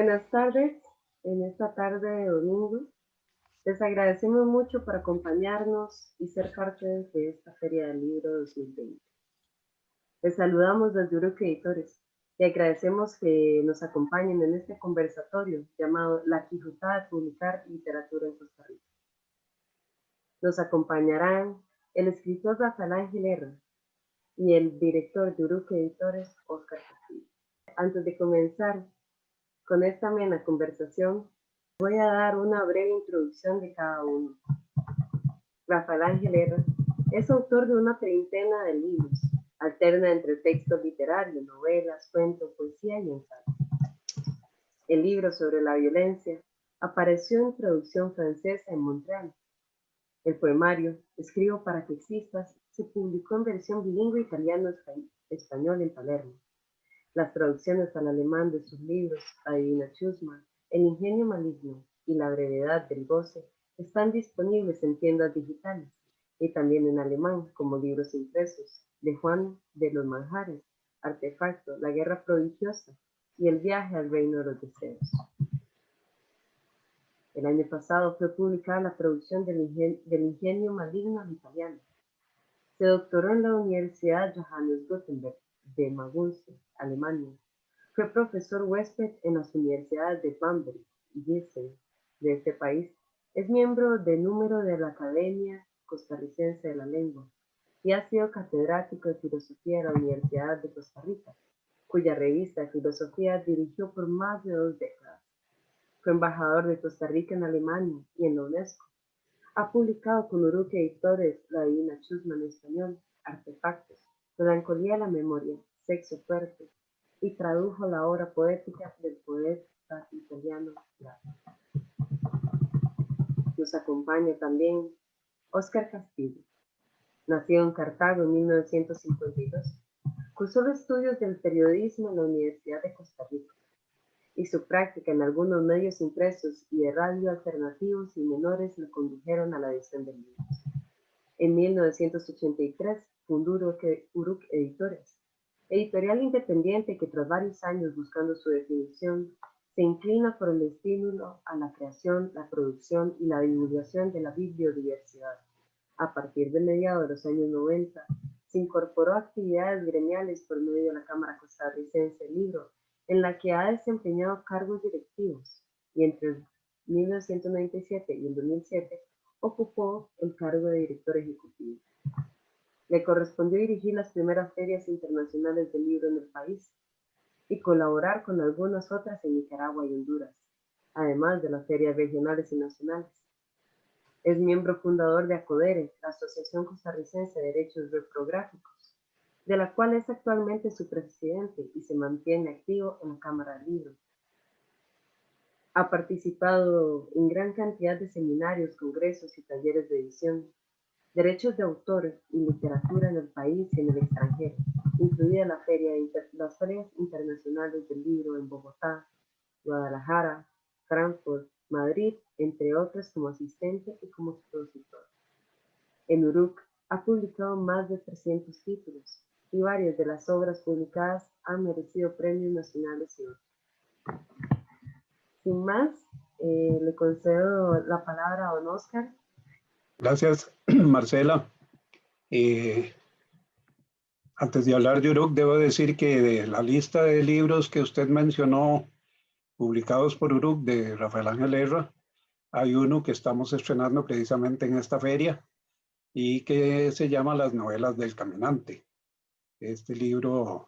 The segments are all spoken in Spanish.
Buenas tardes, en esta tarde de domingo. Les agradecemos mucho por acompañarnos y ser parte de esta Feria del Libro 2020. Les saludamos desde Uruk Editores y agradecemos que nos acompañen en este conversatorio llamado La Quijotada de Publicar Literatura en Costa Rica. Nos acompañarán el escritor Rafael Ángel Herra y el director de Uruk Editores, Óscar Castillo. Antes de comenzar con esta amena conversación, voy a dar una breve introducción de cada uno. Rafael Ángel Herra es autor de una treintena de libros, alterna entre textos literarios, novelas, cuentos, poesía y ensayo. El libro sobre la violencia apareció en traducción francesa en Montreal. El poemario Escribo para que existas se publicó en versión bilingüe italiano-español en Palermo. Las traducciones al alemán de sus libros Adivina Chusma, El ingenio maligno y La brevedad del goce están disponibles en tiendas digitales y también en alemán como libros impresos de Juan de los Manjares, Artefacto, La guerra prodigiosa y El viaje al reino de los deseos. El año pasado fue publicada la traducción del ingenio maligno al italiano. Se doctoró en la Universidad Johannes Gutenberg de Maguncia, Alemania. Fue profesor huésped en las universidades de Bamberg y Gießen de este país. Es miembro de número de la Academia Costarricense de la Lengua y ha sido catedrático de filosofía de la Universidad de Costa Rica, cuya revista de filosofía dirigió por más de 2 décadas. Fue embajador de Costa Rica en Alemania y en la UNESCO. Ha publicado con Uruk Editores La Adivina Chusma en español, Artefactos, Melancolía de la memoria, Sexo fuerte, y tradujo la obra poética del poeta italiano Plato. Nos acompaña también Óscar Castillo. Nacido en Cartago en 1952, cursó los estudios del periodismo en la Universidad de Costa Rica y su práctica en algunos medios impresos y de radio alternativos y menores lo condujeron a la edición de libros. En 1983 fundó Uruk Editores, editorial independiente que tras varios años buscando su definición, se inclina por el estímulo a la creación, la producción y la divulgación de la bibliodiversidad. A partir de mediados de los años 90, se incorporó a actividades gremiales por medio de la Cámara Costarricense del Libro, en la que ha desempeñado cargos directivos, y entre 1997 y el 2007 ocupó el cargo de director ejecutivo. Le correspondió dirigir las primeras ferias internacionales del libro en el país y colaborar con algunas otras en Nicaragua y Honduras, además de las ferias regionales y nacionales. Es miembro fundador de ACODERE, la Asociación Costarricense de Derechos Reprográficos, de la cual es actualmente su presidente y se mantiene activo en la Cámara del Libro. Ha participado en gran cantidad de seminarios, congresos y talleres de edición, derechos de autor y literatura en el país y en el extranjero, incluida las ferias internacionales del libro en Bogotá, Guadalajara, Frankfurt, Madrid, entre otras como asistente y como expositor. En Uruk ha publicado más de 300 títulos y varias de las obras publicadas han merecido premios nacionales y otros. Sin más, le concedo la palabra a don Óscar. Gracias, Marcela. Antes de hablar de Uruk, debo decir que de la lista de libros que usted mencionó, publicados por Uruk, de Rafael Ángel Herra, hay uno que estamos estrenando precisamente en esta feria y que se llama Las novelas del caminante. Este libro,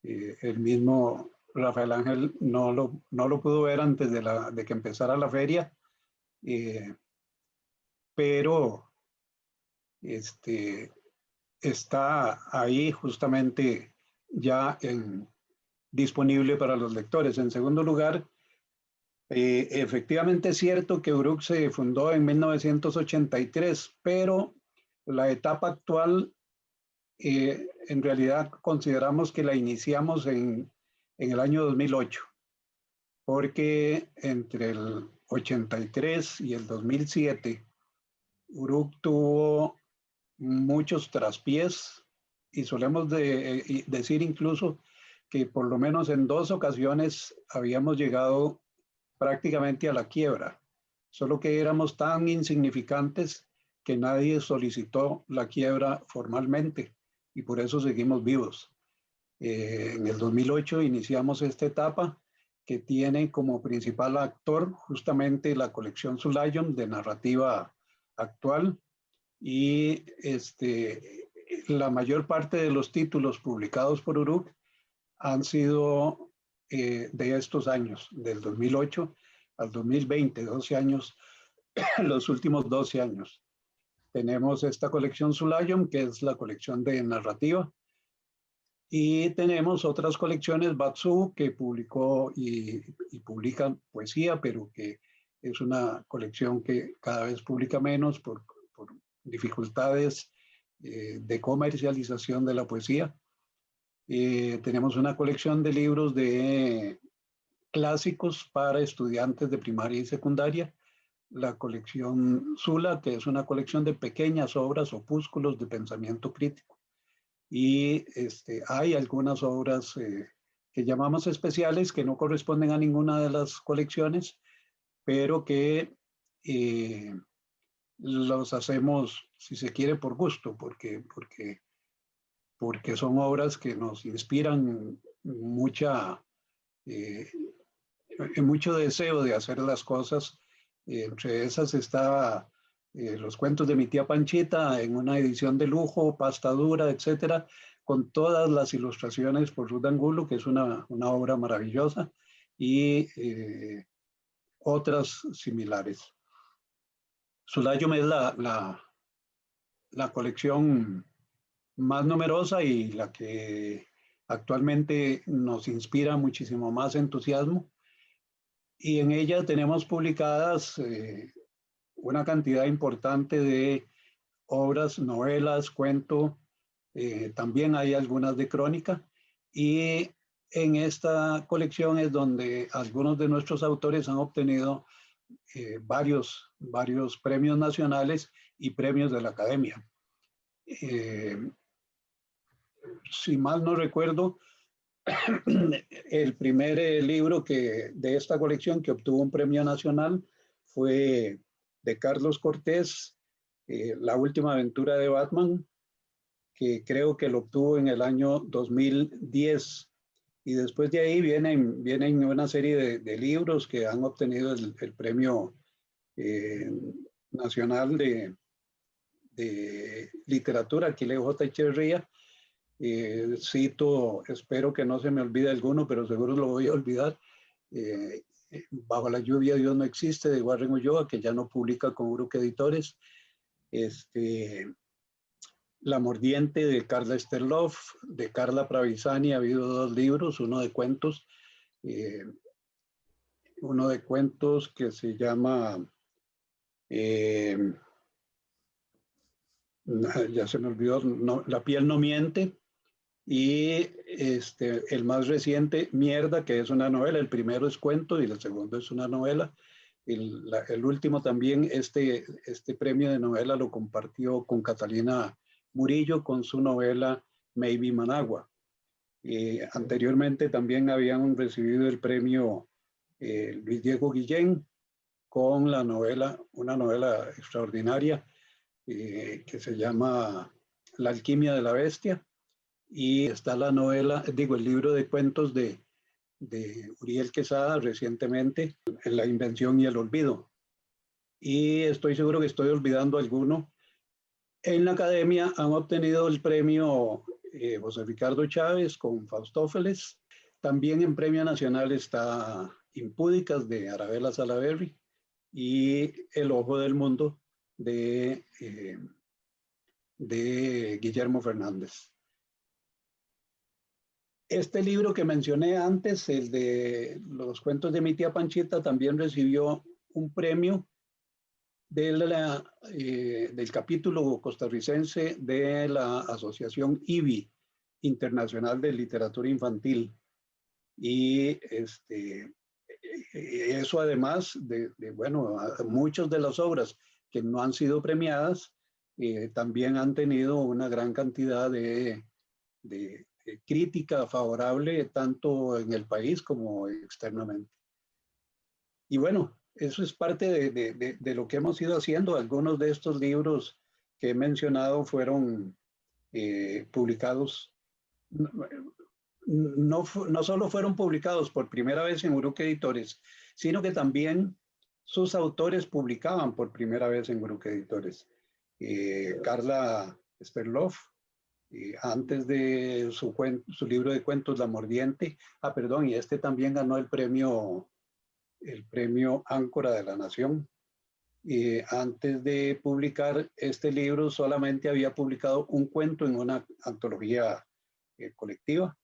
el mismo Rafael Ángel no lo pudo ver antes de que empezara la feria, pero está ahí justamente ya disponible para los lectores. En segundo lugar, efectivamente es cierto que Uruk se fundó en 1983, pero la etapa actual, en realidad consideramos que la iniciamos en el año 2008, porque entre el 83 y el 2007, Uruk tuvo muchos traspiés y solemos decir incluso que por lo menos en 2 ocasiones habíamos llegado prácticamente a la quiebra, solo que éramos tan insignificantes que nadie solicitó la quiebra formalmente y por eso seguimos vivos. En el 2008 iniciamos esta etapa que tiene como principal actor justamente la colección Zulayom de narrativa actual y la mayor parte de los títulos publicados por Uruk han sido de estos años, del 2008 al 2020, 12 años, los últimos 12 años. Tenemos esta colección Zulayom, que es la colección de narrativa, y tenemos otras colecciones, Batsu, que publicó y publica poesía, pero que es una colección que cada vez publica menos por dificultades de comercialización de la poesía. Tenemos una colección de libros de clásicos para estudiantes de primaria y secundaria, la colección Zula, que es una colección de pequeñas obras, opúsculos de pensamiento crítico. Y hay algunas obras que llamamos especiales, que no corresponden a ninguna de las colecciones, pero que los hacemos, si se quiere, por gusto, porque son obras que nos inspiran mucho deseo de hacer las cosas. Entre esas está los cuentos de mi tía Panchita en una edición de lujo, pasta dura, etcétera, con todas las ilustraciones por Ruth Angulo, que es una obra maravillosa, y otras similares. Zulayom es la colección más numerosa y la que actualmente nos inspira muchísimo más entusiasmo. Y en ella tenemos publicadas una cantidad importante de obras, novelas, cuento, también hay algunas de crónica, y en esta colección es donde algunos de nuestros autores han obtenido varios premios nacionales y premios de la academia. Si mal no recuerdo, el primer libro de esta colección que obtuvo un premio nacional fue de Carlos Cortés, La última aventura de Batman, que creo que lo obtuvo en el año 2010. Y después de ahí vienen una serie de libros que han obtenido el premio nacional de literatura, Aquileo J. Echeverría. Cito, espero que no se me olvide alguno, pero seguro lo voy a olvidar. Bajo la lluvia Dios no existe, de Warren Ulloa, que ya no publica con Uruk Editores. La mordiente, de Carla Sterloff. De Carla Pravisani ha habido 2 libros, uno de cuentos que se llama ya se me olvidó, La piel no miente, y el más reciente, Mierda, que es una novela. El primero es cuento y el segundo es una novela. El último también, este premio de novela lo compartió con Catalina Murillo con su novela Maybe Managua. Anteriormente también habían recibido el premio Luis Diego Guillén con una novela extraordinaria que se llama La alquimia de la bestia. Y está el libro de cuentos de Uriel Quesada recientemente, La invención y el olvido. Y estoy seguro que estoy olvidando alguno. En la academia han obtenido el premio José Ricardo Chávez con Faustófeles. También en premio nacional está Impúdicas, de Arabella Salaverry, y El ojo del mundo de Guillermo Fernández. Este libro que mencioné antes, el de los cuentos de mi tía Panchita, también recibió un premio del capítulo costarricense de la Asociación IBI, Internacional de Literatura Infantil. Y eso, además bueno, muchas de las obras que no han sido premiadas también han tenido una gran cantidad de crítica favorable tanto en el país como externamente. Y bueno, eso es parte de lo que hemos ido haciendo. Algunos de estos libros que he mencionado fueron publicados, no solo fueron publicados por primera vez en Uruk Editores, sino que también sus autores publicaban por primera vez en Uruk Editores. Carla Sperloff, antes de su libro de cuentos La Mordiente, perdón, y este también ganó el premio Áncora de la Nación. Antes de publicar este libro solamente había publicado un cuento en una antología colectiva,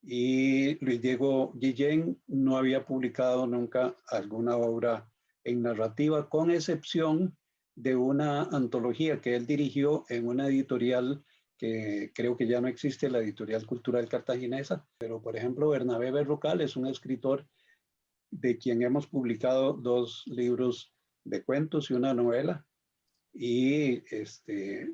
y Luis Diego Guillén no había publicado nunca alguna obra en narrativa, con excepción de una antología que él dirigió en una editorial que creo que ya no existe, la Editorial Cultural Cartaginesa, pero por ejemplo Bernabé Berrocal es un escritor de quien hemos publicado 2 libros de cuentos y una novela, y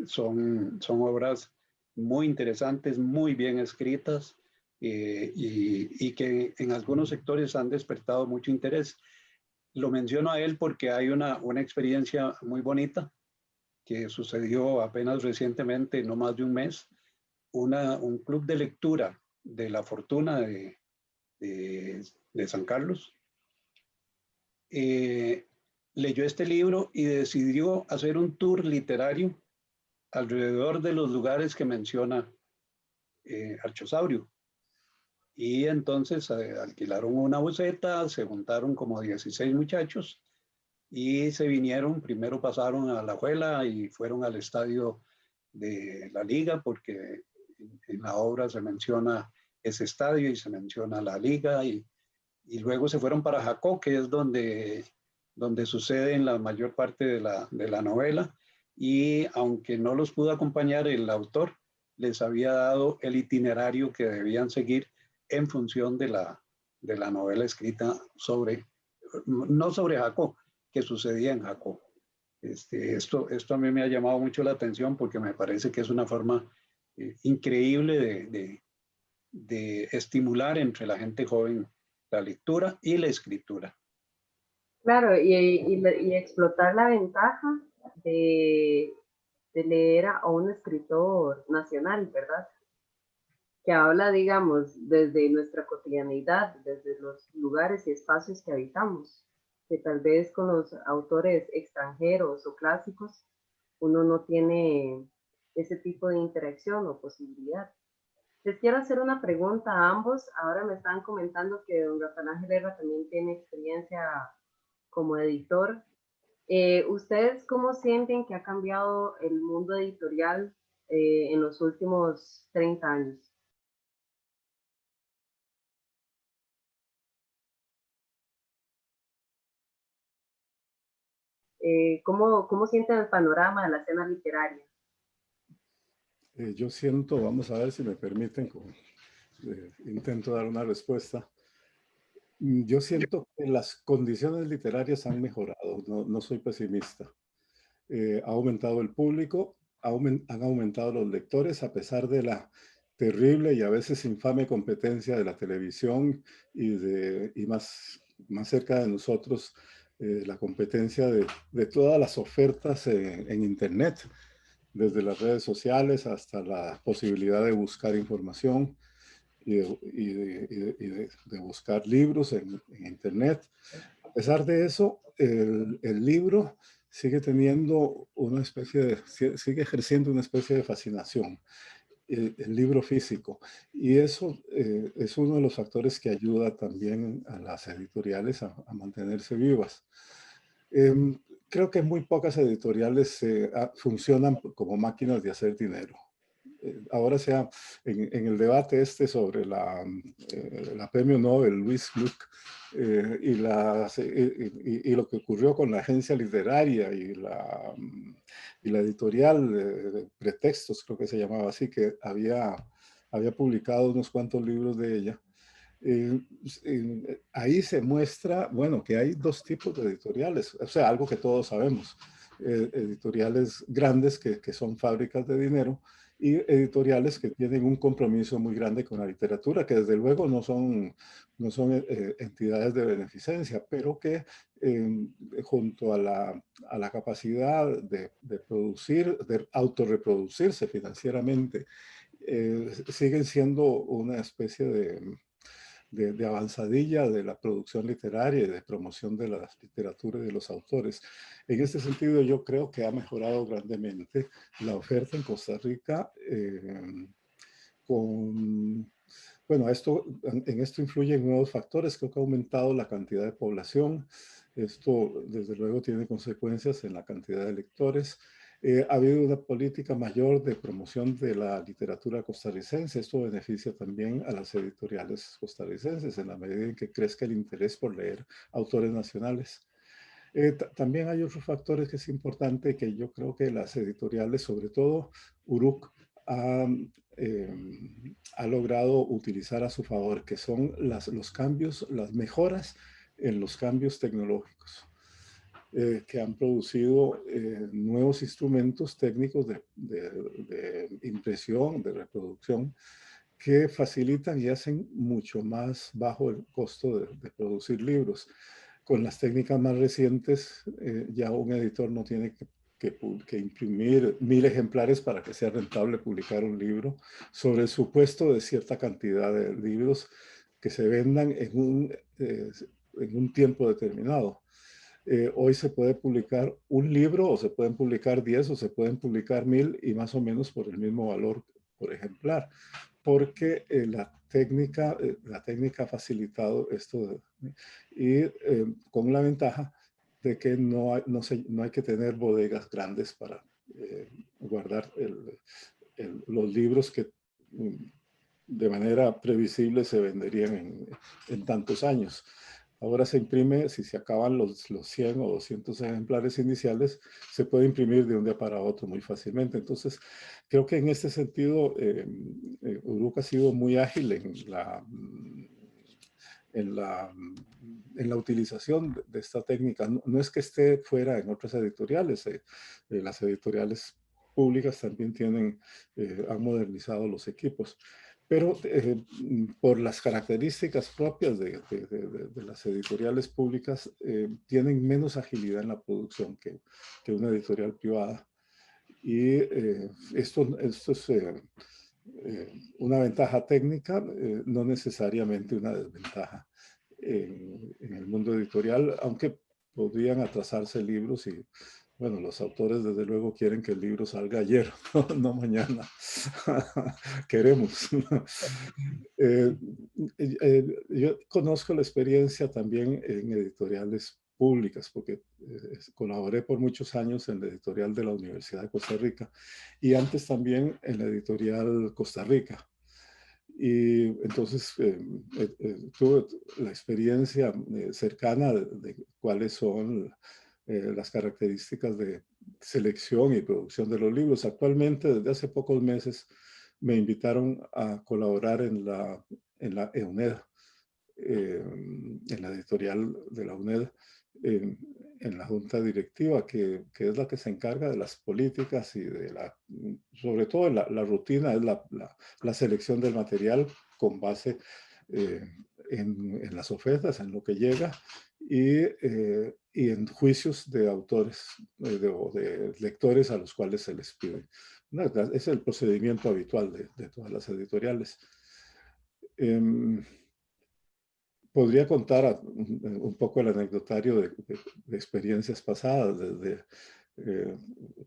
son obras muy interesantes, muy bien escritas, y que en algunos sectores han despertado mucho interés. Lo menciono a él porque hay una experiencia muy bonita que sucedió apenas recientemente, no más de un mes. Un club de lectura de La Fortuna de San Carlos leyó este libro y decidió hacer un tour literario alrededor de los lugares que menciona Archosaurio. Y entonces alquilaron una buseta, se juntaron como 16 muchachos y se vinieron. Primero pasaron a La Alajuela y fueron al estadio de la Liga, porque en la obra se menciona ese estadio y se menciona la Liga, y luego se fueron para Jacó, que es donde sucede en la mayor parte de la novela, y aunque no los pudo acompañar el autor, les había dado el itinerario que debían seguir en función de la novela escrita no sobre Jacó, que sucedía en Jacó. Esto a mí me ha llamado mucho la atención porque me parece que es una forma increíble de estimular entre la gente joven la lectura y la escritura. Claro, y explotar la ventaja de leer a un escritor nacional, ¿verdad? Que habla, digamos, desde nuestra cotidianidad, desde los lugares y espacios que habitamos, que tal vez con los autores extranjeros o clásicos uno no tiene ese tipo de interacción o posibilidad. Les quiero hacer una pregunta a ambos. Ahora me están comentando que don Rafael Ángel Herrera también tiene experiencia como editor. ¿Ustedes cómo sienten que ha cambiado el mundo editorial en los últimos 30 años? ¿Cómo sienten el panorama de la escena literaria? Yo siento, vamos a ver si me permiten, intento dar una respuesta. Yo siento que las condiciones literarias han mejorado, no soy pesimista. Ha aumentado el público, han aumentado los lectores, a pesar de la terrible y a veces infame competencia de la televisión y más cerca de nosotros, la competencia de todas las ofertas en Internet, desde las redes sociales hasta la posibilidad de buscar información y de buscar libros en Internet. A pesar de eso, el libro sigue teniendo sigue ejerciendo una especie de fascinación, el libro físico. Y eso es uno de los factores que ayuda también a las editoriales a mantenerse vivas. Creo que muy pocas editoriales funcionan como máquinas de hacer dinero. Ahora sea en el debate sobre la premio Nobel, Louise Gluck, y lo que ocurrió con la agencia literaria y la editorial Pretextos, creo que se llamaba así, que había publicado unos cuantos libros de ella. Ahí se muestra, bueno, que hay 2 tipos de editoriales, o sea, algo que todos sabemos, editoriales grandes que son fábricas de dinero, y editoriales que tienen un compromiso muy grande con la literatura, que desde luego no son entidades de beneficencia, pero que junto a la capacidad de producir, de autorreproducirse financieramente, siguen siendo una especie de avanzadilla de la producción literaria y de promoción de la literatura y de los autores. En este sentido, yo creo que ha mejorado grandemente la oferta en Costa Rica bueno, en esto influyen nuevos factores. Creo que ha aumentado la cantidad de población. Esto, desde luego, tiene consecuencias en la cantidad de lectores. Ha habido una política mayor de promoción de la literatura costarricense. Esto beneficia también a las editoriales costarricenses en la medida en que crezca el interés por leer autores nacionales. También hay otros factores que es importante, que yo creo que las editoriales, sobre todo URUC, ha, ha logrado utilizar a su favor, que son los cambios, las mejoras en los cambios tecnológicos, que han producido nuevos instrumentos técnicos de impresión, de reproducción, que facilitan y hacen mucho más bajo el costo de producir libros. Con las técnicas más recientes, ya un editor no tiene que imprimir 1000 ejemplares para que sea rentable publicar un libro, sobre el supuesto de cierta cantidad de libros que se vendan en un tiempo determinado. Hoy se puede publicar un libro, o se pueden publicar 10, o se pueden publicar 1000, y más o menos por el mismo valor por ejemplar, porque la técnica ha facilitado esto, y con la ventaja de que no hay que tener bodegas grandes para guardar los libros que de manera previsible se venderían en tantos años. Ahora se imprime, si se acaban los 100 o 200 ejemplares iniciales, se puede imprimir de un día para otro muy fácilmente. Entonces, creo que en este sentido, URUC ha sido muy ágil en la utilización de esta técnica. No es que esté fuera en otras editoriales. Las editoriales públicas también han modernizado los equipos. Pero por las características propias de las editoriales públicas, tienen menos agilidad en la producción que una editorial privada. Y esto es una ventaja técnica, no necesariamente una desventaja en el mundo editorial, aunque podrían atrasarse libros y, bueno, los autores desde luego quieren que el libro salga ayer, no mañana. Queremos. Yo conozco la experiencia también en editoriales públicas, porque colaboré por muchos años en la editorial de la Universidad de Costa Rica y antes también en la editorial Costa Rica. Y entonces tuve la experiencia cercana de cuáles son las características de selección y producción de los libros. Actualmente, desde hace pocos meses, me invitaron a colaborar en la EUNED, en la editorial de la UNED, en la junta directiva, que es la que se encarga de las políticas y sobre todo la rutina, es la selección del material con base en las ofertas, en lo que llega, y en juicios de autores o de lectores a los cuales se les pide. Es el procedimiento habitual de todas las editoriales. Podría contar un poco el anecdotario de experiencias pasadas, desde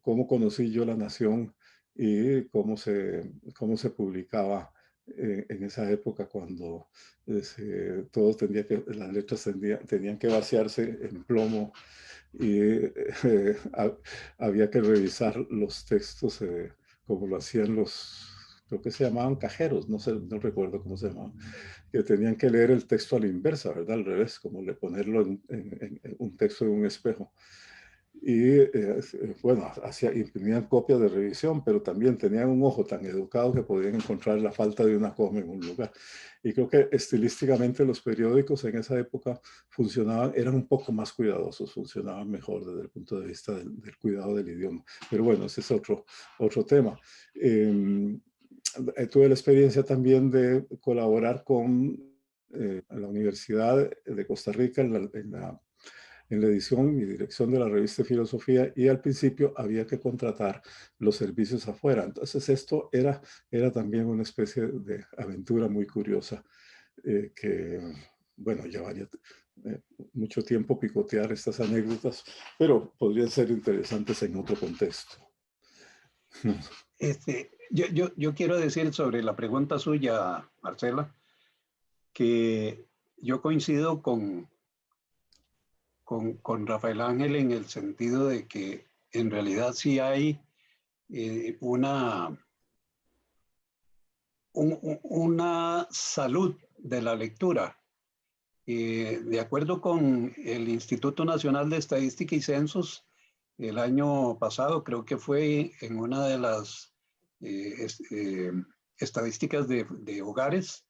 cómo conocí yo La Nación y cómo se publicaba en esa época, cuando todos las letras tenían que vaciarse en plomo y había que revisar los textos como lo hacían creo que se llamaban cajeros, no recuerdo cómo se llamaban, que tenían que leer el texto a la inversa, ¿verdad? Al revés, como ponerlo en un texto en un espejo. Y bueno, imprimían copias de revisión, pero también tenían un ojo tan educado que podían encontrar la falta de una coma en un lugar. Y creo que estilísticamente los periódicos en esa época funcionaban, eran un poco más cuidadosos, funcionaban mejor desde el punto de vista del cuidado del idioma. Pero bueno, ese es otro tema. Tuve la experiencia también de colaborar con la Universidad de Costa Rica en la edición y dirección de la revista de Filosofía, y al principio había que contratar los servicios afuera. Entonces esto era también una especie de aventura muy curiosa que, bueno, llevaría mucho tiempo picotear estas anécdotas, pero podrían ser interesantes en otro contexto. Yo quiero decir sobre la pregunta suya, Marcela, que yo coincido con Rafael Ángel en el sentido de que en realidad sí hay una salud de la lectura. De acuerdo con el Instituto Nacional de Estadística y Censos, el año pasado creo que fue en una de las estadísticas de hogares,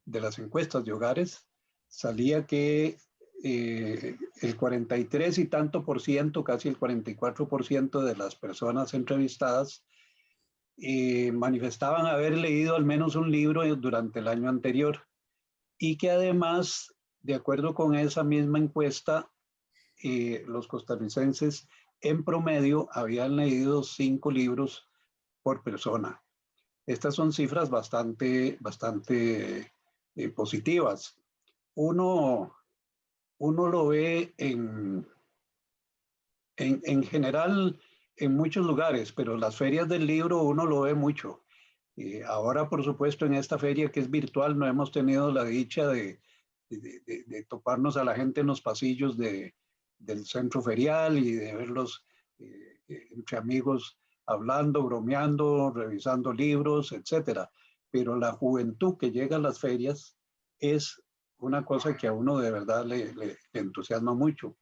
de las encuestas de hogares, salía que el 43 y tanto por ciento, casi el 44% de las personas entrevistadas manifestaban haber leído al menos un libro durante el año anterior, y que además, de acuerdo con esa misma encuesta, los costarricenses en promedio habían leído 5 libros por persona. Estas son cifras bastante positivas. Uno lo ve en general en muchos lugares, pero las ferias del libro uno lo ve mucho. Ahora, por supuesto, en esta feria que es virtual, no hemos tenido la dicha de toparnos a la gente en los pasillos del centro ferial y de verlos entre amigos hablando, bromeando, revisando libros, etcétera. Pero la juventud que llega a las ferias es una cosa que a uno de verdad le entusiasma mucho.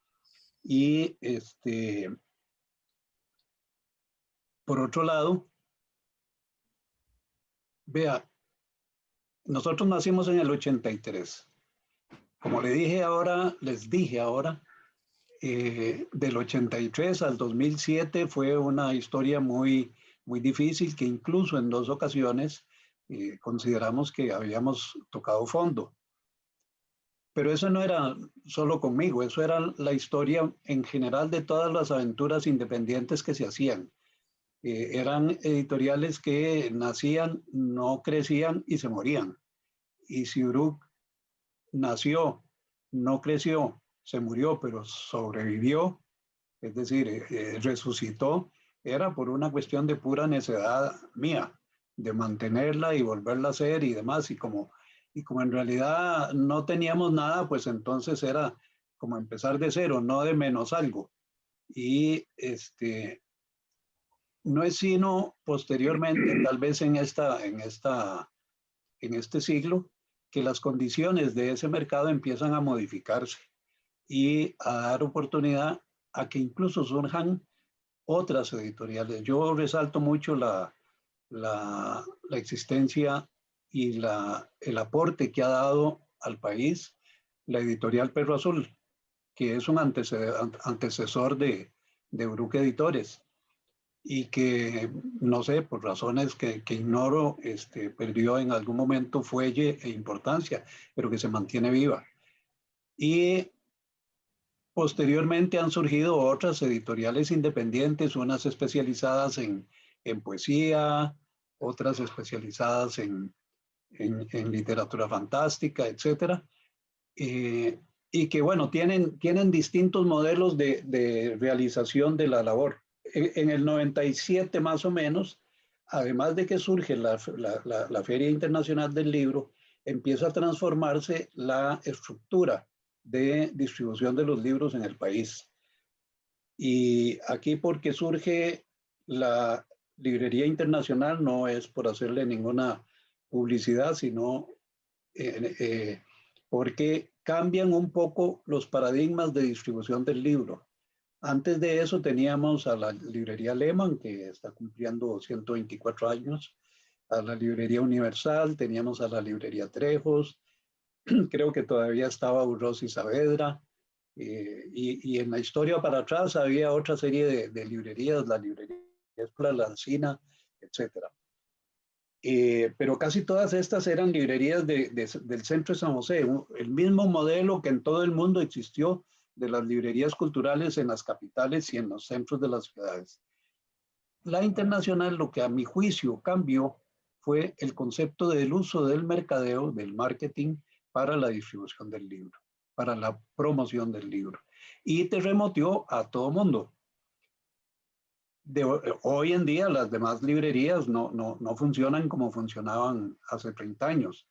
Y por otro lado, vea, nosotros nacimos en el 83. Como les dije ahora, del 83 al 2007 fue una historia muy difícil, que incluso en 2 ocasiones consideramos que habíamos tocado fondo. Pero eso no era solo conmigo, eso era la historia en general de todas las aventuras independientes que se hacían. Eran editoriales que nacían, no crecían y se morían. Y si Uruk nació, no creció, se murió, pero sobrevivió, es decir, resucitó, era por una cuestión de pura necedad mía, de mantenerla y volverla a hacer y demás. Y como en realidad no teníamos nada, pues entonces era como empezar de cero, no de menos algo. Y no es sino posteriormente, tal vez en este siglo, que las condiciones de ese mercado empiezan a modificarse y a dar oportunidad a que incluso surjan otras editoriales. Yo resalto mucho la existencia y el aporte que ha dado al país la editorial Perro Azul, que es un antecesor de Uruk Editores, y que, no sé, por razones que ignoro, perdió en algún momento fuelle e importancia, pero que se mantiene viva. Y posteriormente han surgido otras editoriales independientes, unas especializadas en poesía, otras especializadas en literatura fantástica, etcétera. Y que, bueno, tienen distintos modelos de realización de la labor. En el 97 más o menos, además de que surge la Feria Internacional del Libro, empieza a transformarse la estructura de distribución de los libros en el país. Y aquí, porque surge la Librería Internacional, no es por hacerle ninguna publicidad, sino porque cambian un poco los paradigmas de distribución del libro. Antes de eso teníamos a la librería Lehman, que está cumpliendo 124 años, a la librería Universal, teníamos a la librería Trejos, creo que todavía estaba Burros y Saavedra, y en la historia para atrás había otra serie de librerías, la librería Escuela La Encina, etcétera. Pero casi todas estas eran librerías del centro de San José, el mismo modelo que en todo el mundo existió de las librerías culturales en las capitales y en los centros de las ciudades. La internacional, lo que a mi juicio cambió fue el concepto del uso del mercadeo, del marketing, para la distribución del libro, para la promoción del libro. Y terremoteó a todo mundo. Hoy en día las demás librerías no funcionan como funcionaban hace 30 años.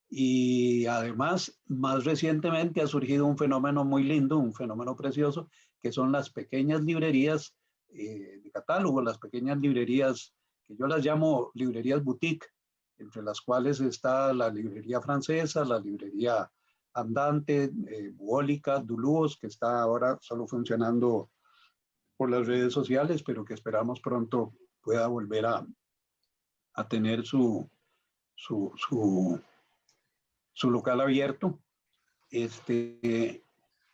Y además, más recientemente ha surgido un fenómeno muy lindo, un fenómeno precioso, que son las pequeñas librerías de catálogo, las pequeñas librerías que yo las llamo librerías boutique, entre las cuales está la librería francesa, la librería andante, bucólica, Duluos, que está ahora solo funcionando por las redes sociales, pero que esperamos pronto pueda volver a tener su local abierto.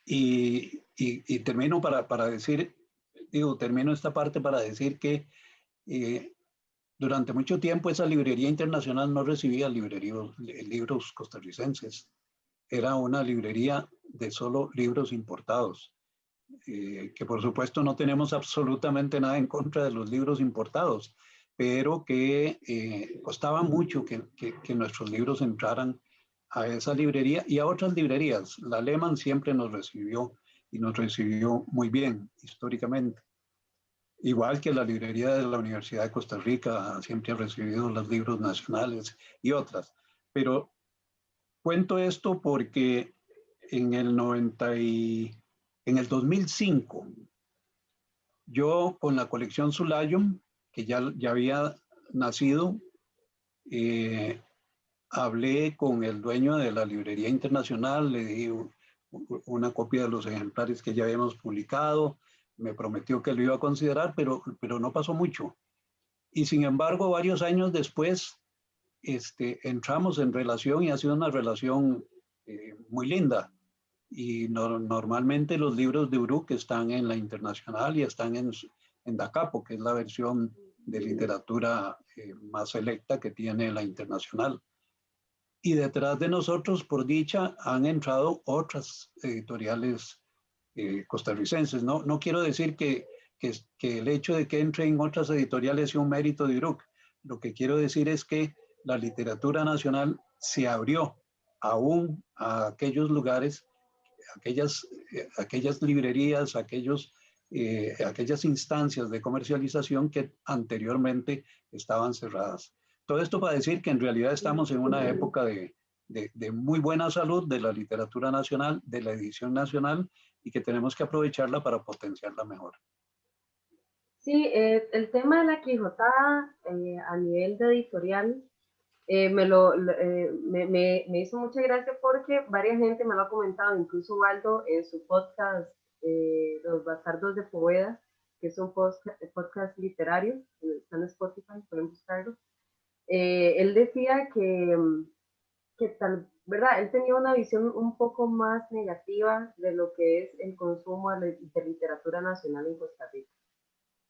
Y termino para decir, termino esta parte para decir que durante mucho tiempo esa librería internacional no recibía libros costarricenses. Era una librería de solo libros importados. Que por supuesto no tenemos absolutamente nada en contra de los libros importados, pero que costaba mucho que nuestros libros entraran a esa librería y a otras librerías. La Lehman siempre nos recibió y nos recibió muy bien históricamente. Igual que la librería de la Universidad de Costa Rica siempre ha recibido los libros nacionales y otras. Pero cuento esto porque en el 2005, yo con la colección Sulayom, que ya había nacido, hablé con el dueño de la librería internacional, le di una copia de los ejemplares que ya habíamos publicado, me prometió que lo iba a considerar, pero no pasó mucho. Y sin embargo, varios años después, entramos en relación y ha sido una relación muy linda. Y normalmente los libros de Uruk están en la internacional y están en Dacapo, que es la versión de literatura más selecta que tiene la internacional. Y detrás de nosotros, por dicha, han entrado otras editoriales costarricenses. No quiero decir que el hecho de que entren otras editoriales sea un mérito de Uruk. Lo que quiero decir es que la literatura nacional se abrió aún a aquellos lugares, aquellas librerías, aquellas instancias de comercialización que anteriormente estaban cerradas. Todo esto para decir que en realidad estamos en una época de muy buena salud de la literatura nacional, de la edición nacional, y que tenemos que aprovecharla para potenciarla mejor. Sí, el tema de la Quijotada a nivel de editorial me hizo mucha gracia porque varias gente me lo ha comentado, incluso Waldo en su podcast Los Bastardos de Poveda, que es un podcast literario, está en Spotify, pueden buscarlo. Él decía que tal, ¿verdad? Él tenía una visión un poco más negativa de lo que es el consumo de literatura nacional en Costa Rica.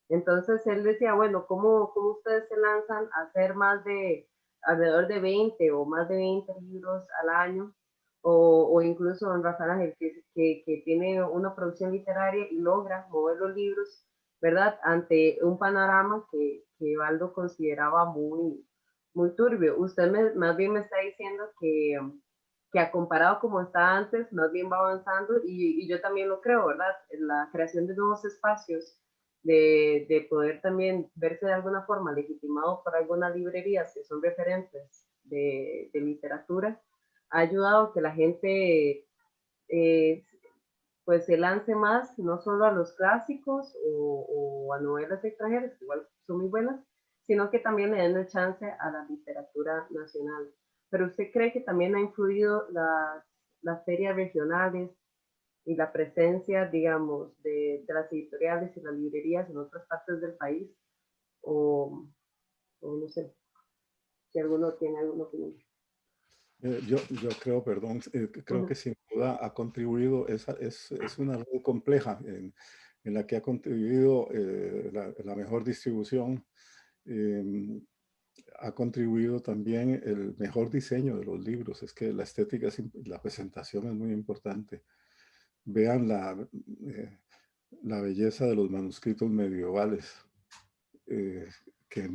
Entonces él decía, bueno, ¿cómo ustedes se lanzan a hacer más de alrededor de 20 o más de 20 libros al año? O incluso don Rafael Ángel, que tiene una producción literaria y logra mover los libros, ¿verdad? Ante un panorama que Valdo consideraba muy turbio. Usted más bien me está diciendo que ha comparado como está antes, más bien va avanzando y yo también lo creo, ¿verdad? La creación de nuevos espacios de poder también verse de alguna forma legitimado por algunas librerías que son referentes de literatura, ha ayudado a que la gente pues se lance más, no solo a los clásicos o a novelas extranjeras, que igual son muy buenas, sino que también le den el chance a la literatura nacional. Pero usted cree que también ha influido las ferias regionales, y la presencia, digamos, de las editoriales y las librerías en otras partes del país, o no sé, si alguno tiene alguna opinión. Yo creo, perdón, creo que sin duda ha contribuido, es una red compleja en la que ha contribuido la mejor distribución, eh, ha contribuido también el mejor diseño de los libros. Es que la estética, la presentación es muy importante. Vean eh, la belleza de los manuscritos medievales, eh, que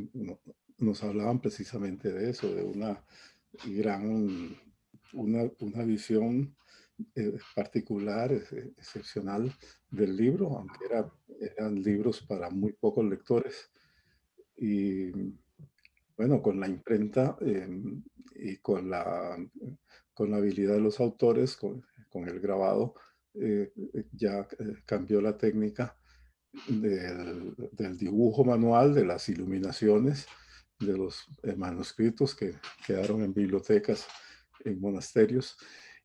nos hablaban precisamente de eso, de una gran, una visión particular, excepcional del libro, aunque eran libros para muy pocos lectores. Y bueno, con la imprenta y con la habilidad de los autores, con el grabado, ya cambió la técnica del dibujo manual, de las iluminaciones, de los manuscritos que quedaron en bibliotecas, en monasterios,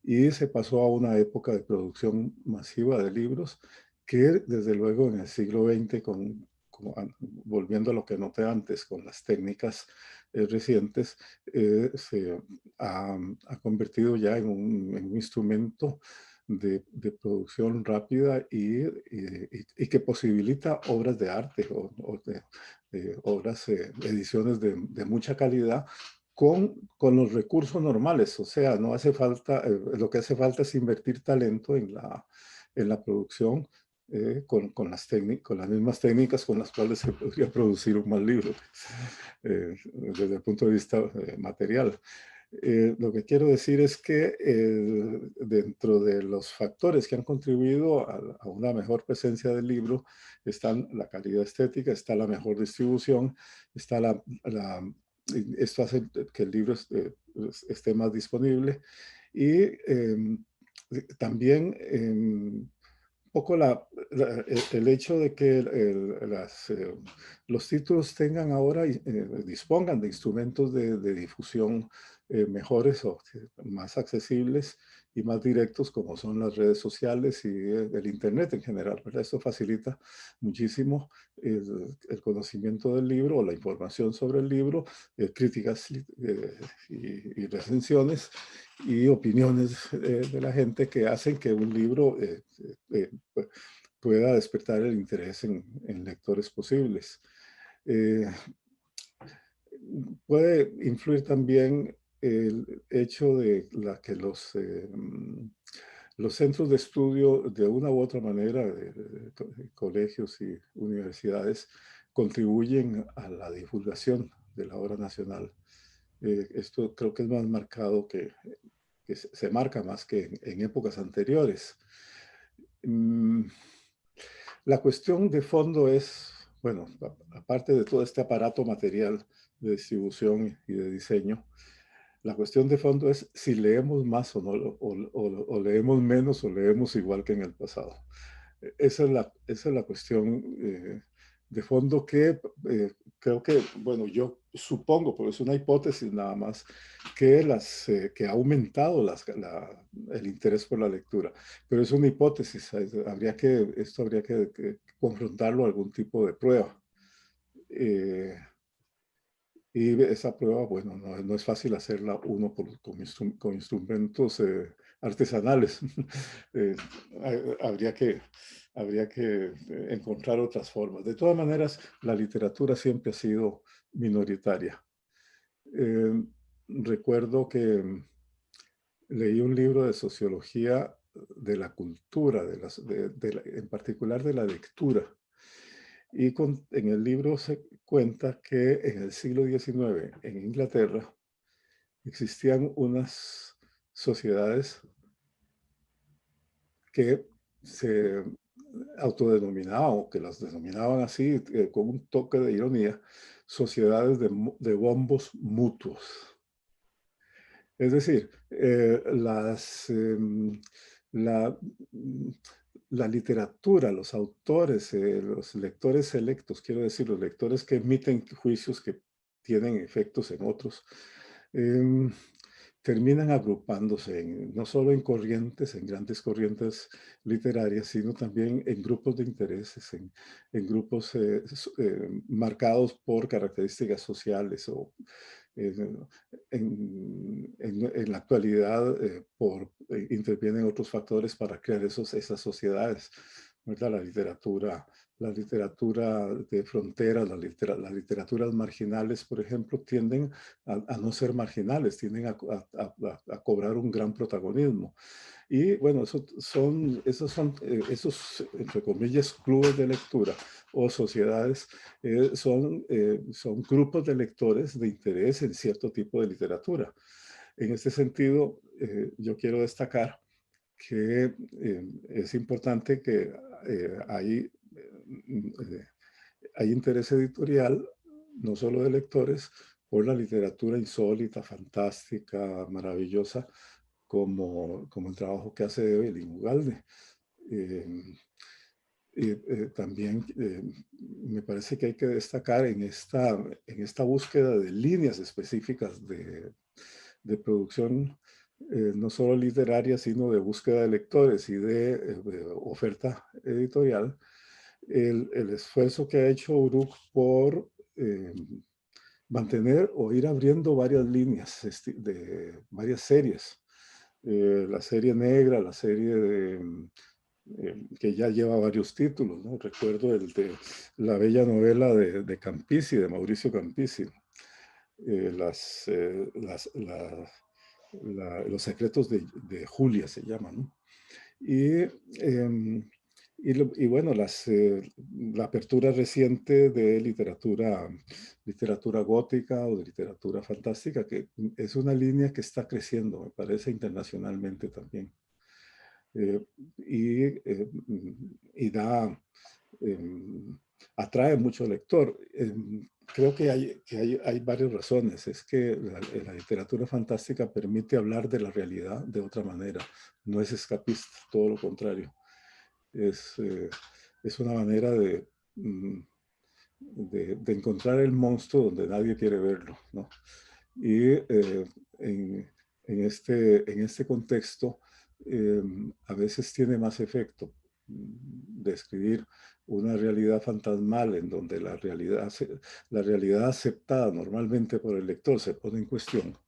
y se pasó a una época de producción masiva de libros que desde luego en el siglo XX, volviendo a lo que noté antes, con las técnicas recientes, se ha convertido ya en un instrumento de producción rápida y que posibilita obras de arte o de obras, ediciones de mucha calidad con los recursos normales. O sea, no hace falta, lo que hace falta es invertir talento en la producción, con las mismas técnicas con las cuales se podría producir un mal libro, desde el punto de vista material. Lo que quiero decir es que dentro de los factores que han contribuido a una mejor presencia del libro están la calidad estética, está la mejor distribución, está esto hace que el libro esté más disponible y también poco el hecho de que los títulos tengan ahora, dispongan de instrumentos de difusión mejores o más accesibles y más directos, como son las redes sociales y el Internet en general, ¿verdad? Esto facilita muchísimo el conocimiento del libro o la información sobre el libro, críticas y recensiones y opiniones de la gente que hacen que un libro pueda despertar el interés en lectores posibles. Puede influir también el hecho de que los centros de estudio, de una u otra manera, de colegios y universidades, contribuyen a la divulgación de la obra nacional. Esto creo que es más marcado que se marca más que en épocas anteriores. La cuestión de fondo es, bueno, aparte de todo este aparato material de distribución y de diseño, la cuestión de fondo es si leemos más o no, o leemos menos o leemos igual que en el pasado. Esa es la cuestión de fondo que creo que, bueno, yo supongo, pero es una hipótesis nada más, que ha aumentado el interés por la lectura. Pero es una hipótesis, esto habría que confrontarlo a algún tipo de prueba. Y esa prueba, bueno, no es fácil hacerla uno con instrumentos artesanales. Eh, habría que encontrar otras formas. De todas maneras, la literatura siempre ha sido minoritaria. Recuerdo que leí un libro de sociología de la cultura, en particular de la lectura. Y en el libro se cuenta que en el siglo XIX, en Inglaterra, existían unas sociedades que se autodenominaban, o que las denominaban así, con un toque de ironía, sociedades de bombos mutuos. Es decir, la, la literatura, los autores, los lectores selectos, quiero decir, los lectores que emiten juicios que tienen efectos en otros, em, terminan agrupándose no solo en corrientes, en grandes corrientes literarias, sino también en grupos de intereses, en grupos marcados por características sociales o en la actualidad intervienen otros factores para crear esas sociedades, ¿verdad? La literatura de fronteras, las literaturas marginales, por ejemplo, tienden a no ser marginales, tienden a cobrar un gran protagonismo. Y bueno, esos, entre comillas, clubes de lectura o sociedades, son grupos de lectores de interés en cierto tipo de literatura. En este sentido, yo quiero destacar que es importante que hay interés editorial, no solo de lectores, por la literatura insólita, fantástica, maravillosa, como el trabajo que hace Evelyn Ugalde. También me parece que hay que destacar en esta búsqueda de líneas específicas de producción, no solo literaria, sino de búsqueda de lectores y de oferta editorial, el esfuerzo que ha hecho Uruk por mantener o ir abriendo varias líneas de varias series. La serie negra, la serie que ya lleva varios títulos, ¿no? Recuerdo el de la bella novela de Campisi, de Mauricio Campisi, Los secretos de Julia se llama, ¿no? Y bueno, la apertura reciente de literatura gótica o de literatura fantástica, que es una línea que está creciendo, me parece, internacionalmente también. Atrae mucho lector. Creo que hay varias razones. Es que la literatura fantástica permite hablar de la realidad de otra manera. No es escapista, todo lo contrario. Es una manera de encontrar el monstruo donde nadie quiere verlo, ¿no? Y en este contexto, a veces tiene más efecto describir una realidad fantasmal en donde la realidad aceptada normalmente por el lector se pone en cuestión,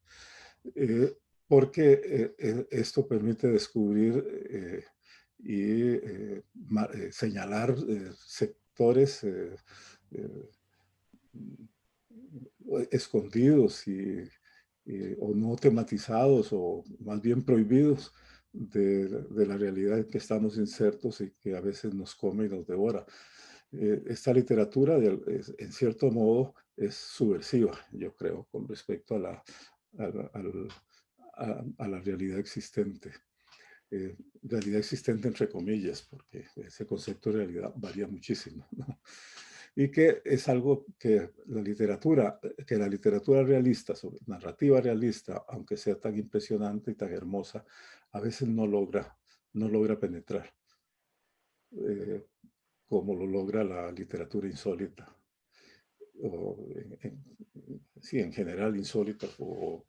porque esto permite descubrir y señalar sectores escondidos o no tematizados, o más bien prohibidos de la realidad en que estamos insertos y que a veces nos come y nos devora. Esta literatura, en cierto modo, es subversiva, yo creo, con respecto a la realidad existente. Realidad existente entre comillas, porque ese concepto de realidad varía muchísimo, ¿no? Y que es algo que la literatura realista, sobre narrativa realista, aunque sea tan impresionante y tan hermosa, a veces no logra penetrar, como lo logra la literatura insólita. O sí, en general insólita, o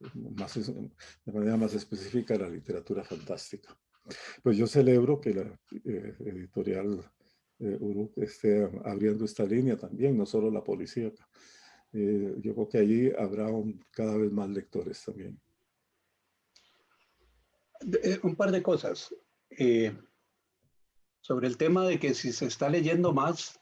de manera más específica la literatura fantástica. Pues yo celebro que la editorial Uruk esté abriendo esta línea también, no solo la policíaca. Yo creo que allí habrá cada vez más lectores también. Un par de cosas. Sobre el tema de que si se está leyendo más,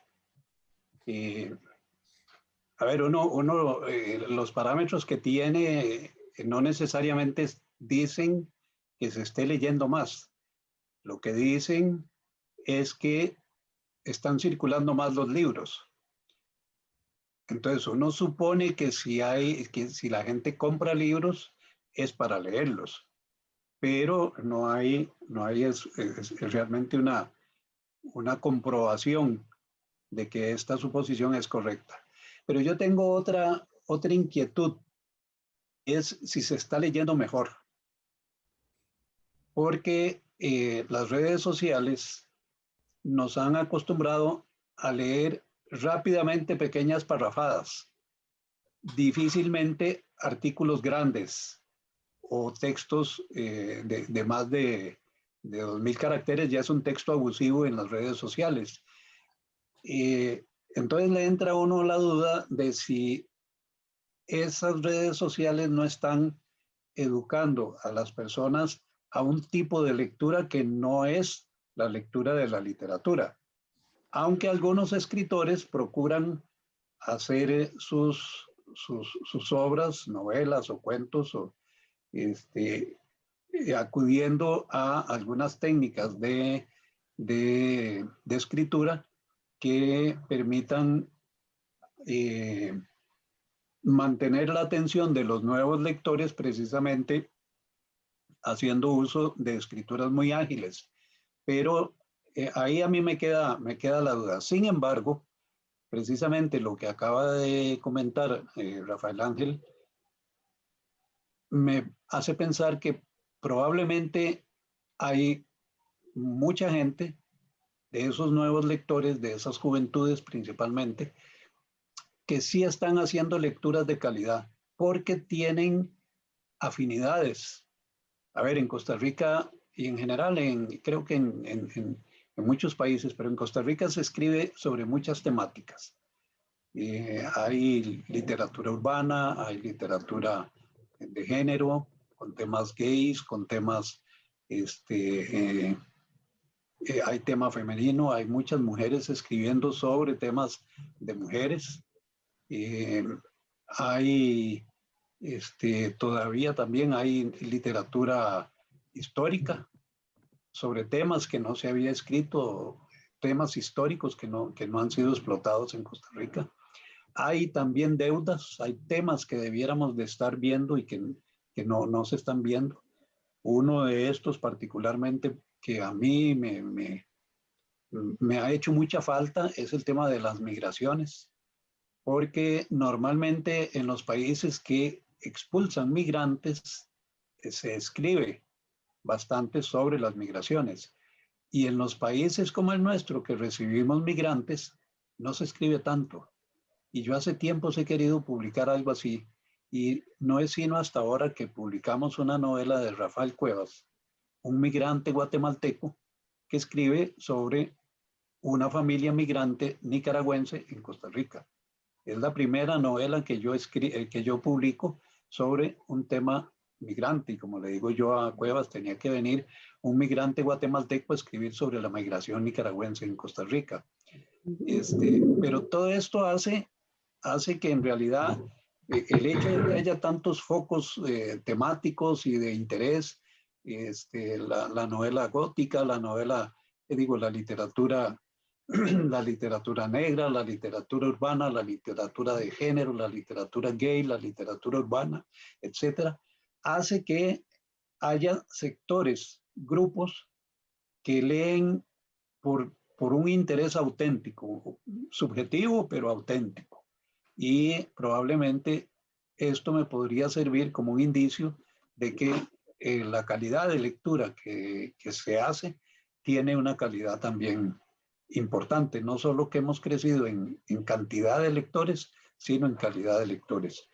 a ver, los parámetros que tiene no necesariamente dicen que se esté leyendo más. Lo que dicen es que están circulando más los libros. Entonces uno supone que si la gente compra libros es para leerlos, pero no hay realmente una comprobación de que esta suposición es correcta. Pero yo tengo otra inquietud, es si se está leyendo mejor. Porque las redes sociales nos han acostumbrado a leer rápidamente pequeñas parrafadas, difícilmente artículos grandes o textos de más de 2.000 caracteres ya es un texto abusivo en las redes sociales. Entonces le entra a uno la duda de si esas redes sociales no están educando a las personas a un tipo de lectura que no es la lectura de la literatura. Aunque algunos escritores procuran hacer sus obras, novelas o cuentos, o acudiendo a algunas técnicas de escritura que permitan mantener la atención de los nuevos lectores, precisamente haciendo uso de escrituras muy ágiles. Pero ahí a mí me queda la duda. Sin embargo, precisamente lo que acaba de comentar Rafael Ángel me hace pensar que probablemente hay mucha gente de esos nuevos lectores, de esas juventudes principalmente, que sí están haciendo lecturas de calidad porque tienen afinidades. A ver, en Costa Rica y en general, creo que en muchos países, pero en Costa Rica se escribe sobre muchas temáticas. Hay literatura urbana, hay literatura de género, con temas gays, con temas, hay tema femenino, hay muchas mujeres escribiendo sobre temas de mujeres. Hay, todavía también hay literatura histórica sobre temas que no se había escrito, temas históricos que no han sido explotados en Costa Rica. Hay también deudas, hay temas que debiéramos de estar viendo y que no se están viendo. Uno de estos particularmente que a mí me ha hecho mucha falta es el tema de las migraciones, porque normalmente en los países que expulsan migrantes se escribe bastante sobre las migraciones. Y en los países como el nuestro, que recibimos migrantes, no se escribe tanto. Y yo hace tiempos he querido publicar algo así, y no es sino hasta ahora que publicamos una novela de Rafael Cuevas, un migrante guatemalteco que escribe sobre una familia migrante nicaragüense en Costa Rica. Es la primera novela que yo publico sobre un tema migrante, y como le digo yo a Cuevas, tenía que venir un migrante guatemalteco a escribir sobre la migración nicaragüense en Costa Rica. Pero todo esto hace que en realidad el hecho de que haya tantos focos temáticos y de interés, la novela gótica, la novela, la literatura la literatura negra, la literatura urbana, la literatura de género, la literatura gay, la literatura urbana, etcétera, hace que haya sectores, grupos que leen por un interés auténtico, subjetivo, pero auténtico. Y probablemente esto me podría servir como un indicio de que la calidad de lectura que se hace tiene una calidad también importante, no solo que hemos crecido en cantidad de lectores, sino en calidad de lectores.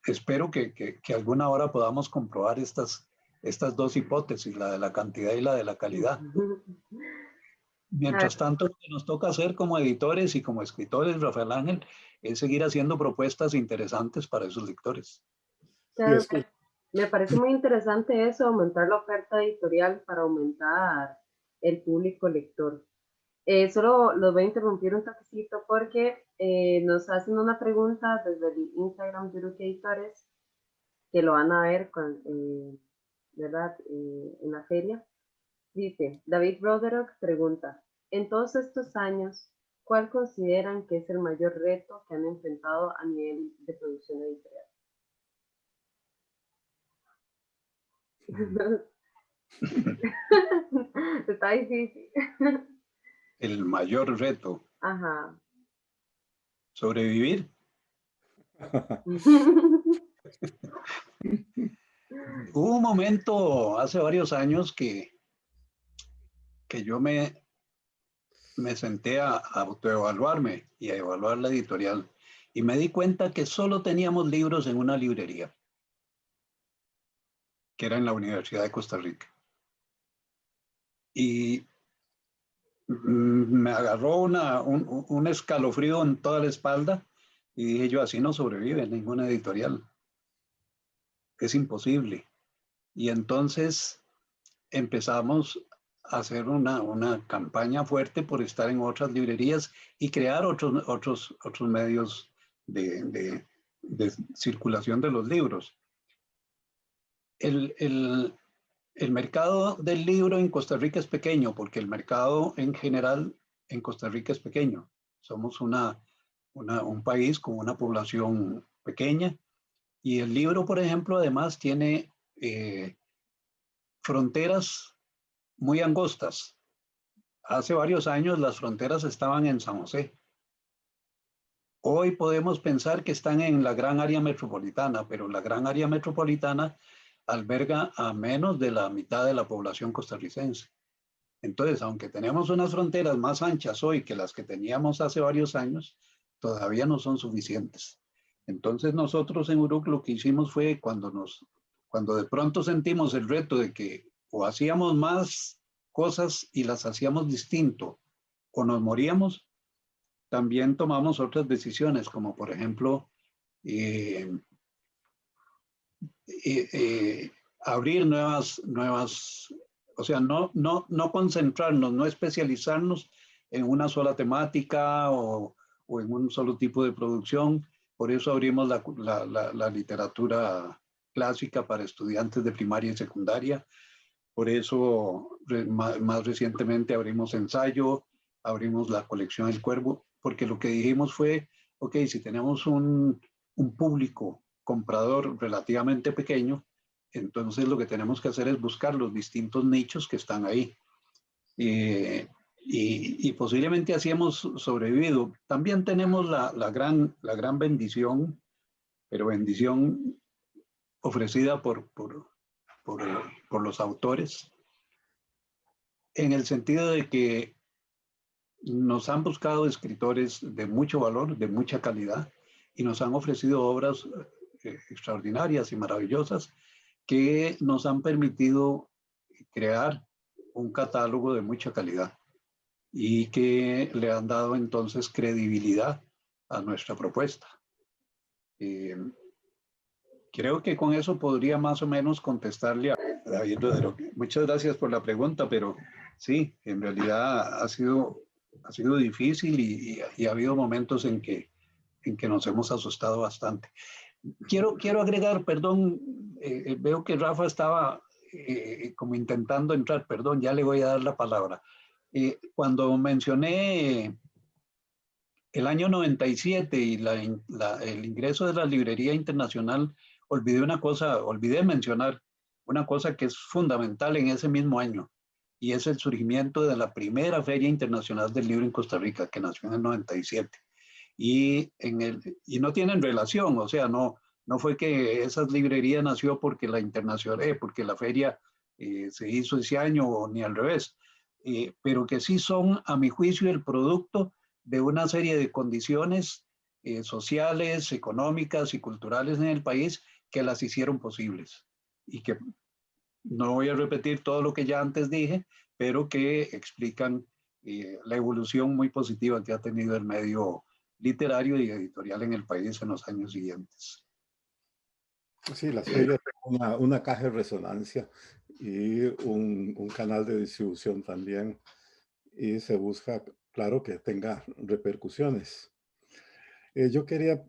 Espero que alguna hora podamos comprobar estas dos hipótesis, la de la cantidad y la de la calidad. Mientras tanto, lo que nos toca hacer como editores y como escritores, Rafael Ángel, es seguir haciendo propuestas interesantes para esos lectores. Claro, me parece muy interesante eso, aumentar la oferta editorial para aumentar el público lector. Solo los voy a interrumpir un toquecito porque nos hacen una pregunta desde el Instagram de Uruk Editores, que lo van a ver ¿verdad? En la feria. Dice, David Broderick pregunta, en todos estos años, ¿cuál consideran que es el mayor reto que han enfrentado a nivel de producción editorial? Está difícil. El mayor reto. Ajá. Sobrevivir. Hubo un momento hace varios años que yo me senté a autoevaluarme y a evaluar la editorial, y me di cuenta que solo teníamos libros en una librería. que era en la Universidad de Costa Rica. Y me agarró un escalofrío en toda la espalda y dije yo, así no sobrevive ninguna editorial. Es imposible. Y entonces empezamos a hacer una campaña fuerte por estar en otras librerías y crear otros medios de circulación de los libros. El mercado del libro en Costa Rica es pequeño, porque el mercado en general en Costa Rica es pequeño. Somos un país con una población pequeña y el libro, por ejemplo, además tiene fronteras muy angostas. Hace varios años las fronteras estaban en San José. Hoy podemos pensar que están en la gran área metropolitana, pero la gran área metropolitana alberga a menos de la mitad de la población costarricense. Entonces, aunque tenemos unas fronteras más anchas hoy que las que teníamos hace varios años, todavía no son suficientes. Entonces, nosotros en URUC lo que hicimos fue cuando de pronto sentimos el reto de que o hacíamos más cosas y las hacíamos distinto o nos moríamos, también tomamos otras decisiones, como por ejemplo, abrir nuevas, o sea, no concentrarnos, no especializarnos en una sola temática o en un solo tipo de producción. Por eso abrimos la literatura clásica para estudiantes de primaria y secundaria. Por eso más recientemente abrimos ensayo, abrimos la colección El Cuervo, porque lo que dijimos fue, ok, si tenemos un público comprador relativamente pequeño, entonces lo que tenemos que hacer es buscar los distintos nichos que están ahí. Y posiblemente así hemos sobrevivido. También tenemos la gran bendición, pero bendición ofrecida por los autores, en el sentido de que nos han buscado escritores de mucho valor, de mucha calidad, y nos han ofrecido obras extraordinarias y maravillosas que nos han permitido crear un catálogo de mucha calidad y que le han dado entonces credibilidad a nuestra propuesta. Creo que con eso podría más o menos contestarle a David Rodero. Muchas gracias por la pregunta, pero sí, en realidad ha sido difícil y ha habido momentos en que nos hemos asustado bastante. Quiero agregar, perdón, veo que Rafa estaba como intentando entrar, perdón, ya le voy a dar la palabra. Cuando mencioné el año 97 y el ingreso de la Librería Internacional, olvidé mencionar una cosa que es fundamental en ese mismo año, y es el surgimiento de la primera Feria Internacional del Libro en Costa Rica, que nació en el 97. Y no tienen relación, o sea, no fue que esa librería nació porque porque la feria se hizo ese año, ni al revés, pero que sí son, a mi juicio, el producto de una serie de condiciones sociales, económicas y culturales en el país que las hicieron posibles. Y que no voy a repetir todo lo que ya antes dije, pero que explican la evolución muy positiva que ha tenido el medio literario y editorial en el país en los años siguientes. Sí, las ferias son una caja de resonancia y un canal de distribución también, y se busca, claro, que tenga repercusiones. Yo quería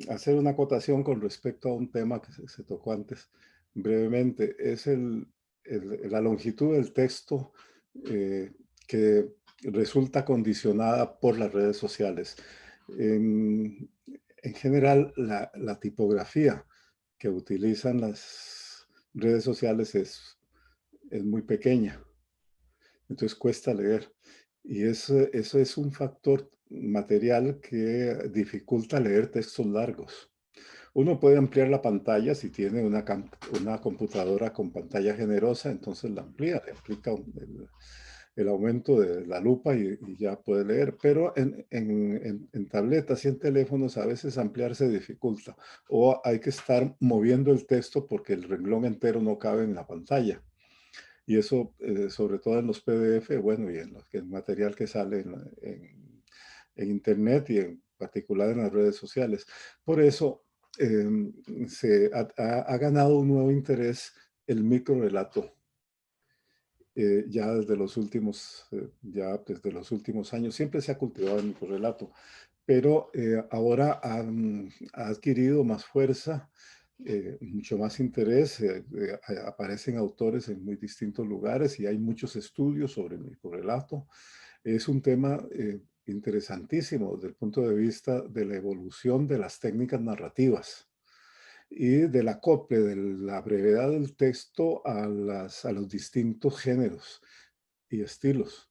hacer una acotación con respecto a un tema que se tocó antes brevemente. Es la longitud del texto que resulta condicionada por las redes sociales. En general, la tipografía que utilizan las redes sociales es muy pequeña, entonces cuesta leer. Y eso es un factor material que dificulta leer textos largos. Uno puede ampliar la pantalla si tiene una computadora con pantalla generosa, entonces la amplía, le aplica el aumento de la lupa y ya puede leer, pero en tabletas y en teléfonos a veces ampliar se dificulta o hay que estar moviendo el texto porque el renglón entero no cabe en la pantalla. Y eso, sobre todo en los PDF, bueno, y en el material que sale en Internet y en particular en las redes sociales. Por eso se ha ganado un nuevo interés el microrelato. Ya desde los últimos, desde los últimos años siempre se ha cultivado el microrelato, pero ahora ha adquirido más fuerza, mucho más interés, aparecen autores en muy distintos lugares y hay muchos estudios sobre el microrelato. Es un tema interesantísimo desde el punto de vista de la evolución de las técnicas narrativas y del acople de la brevedad del texto a los distintos géneros y estilos,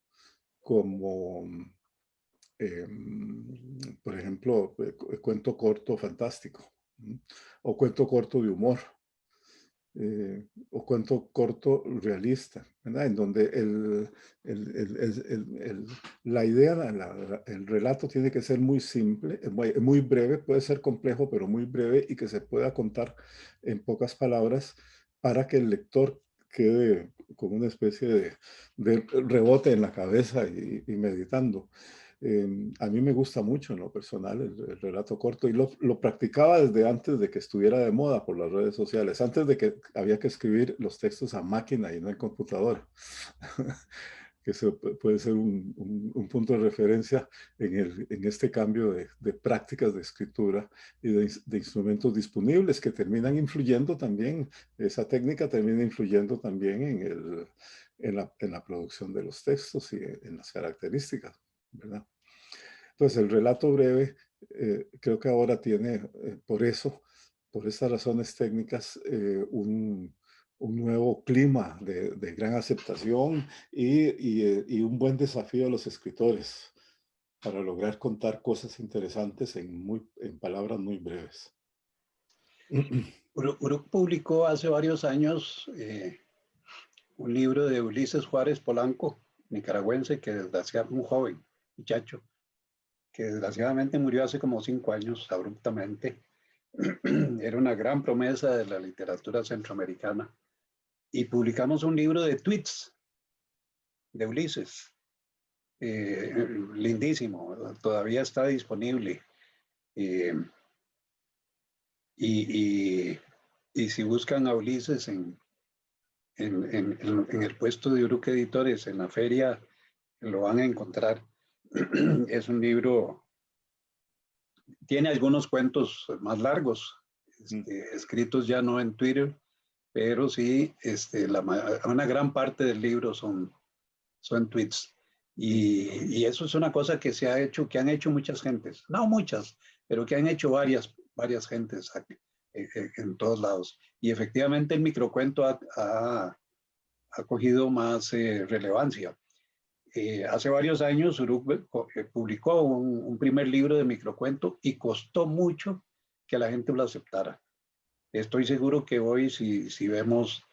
como por ejemplo, cuento corto fantástico, o cuento corto de humor, o cuento corto realista, ¿verdad? En donde la idea, el relato tiene que ser muy simple, muy breve, puede ser complejo, pero muy breve y que se pueda contar en pocas palabras para que el lector quede con una especie de rebote en la cabeza y meditando. A mí me gusta mucho en lo personal el relato corto y lo practicaba desde antes de que estuviera de moda por las redes sociales, antes de que había que escribir los textos a máquina y no en computadora, que eso puede ser un punto de referencia en este cambio de prácticas de escritura y de instrumentos disponibles que terminan influyendo también, esa técnica termina influyendo también en la producción de los textos y en las características, ¿verdad? Entonces, el relato breve creo que ahora tiene, por estas razones técnicas, un nuevo clima de gran aceptación y un buen desafío a los escritores para lograr contar cosas interesantes en palabras muy breves. Uruk publicó hace varios años un libro de Ulises Juárez Polanco, nicaragüense, que desgraciadamente, un joven muchacho, que desgraciadamente murió hace como 5 años abruptamente. Era una gran promesa de la literatura centroamericana. Y publicamos un libro de tweets de Ulises, lindísimo, todavía está disponible. Y si buscan a Ulises en el puesto de Uruk Editores, en la feria, lo van a encontrar. Es un libro, tiene algunos cuentos más largos, escritos ya no en Twitter, pero sí, una gran parte del libro son tweets. Y eso es una cosa que se ha hecho, que han hecho muchas gentes, no muchas, pero que han hecho varias gentes en todos lados. Y efectivamente el microcuento ha cogido más relevancia. Hace varios años Uruk publicó un primer libro de microcuento y costó mucho que la gente lo aceptara. Estoy seguro que hoy si vemos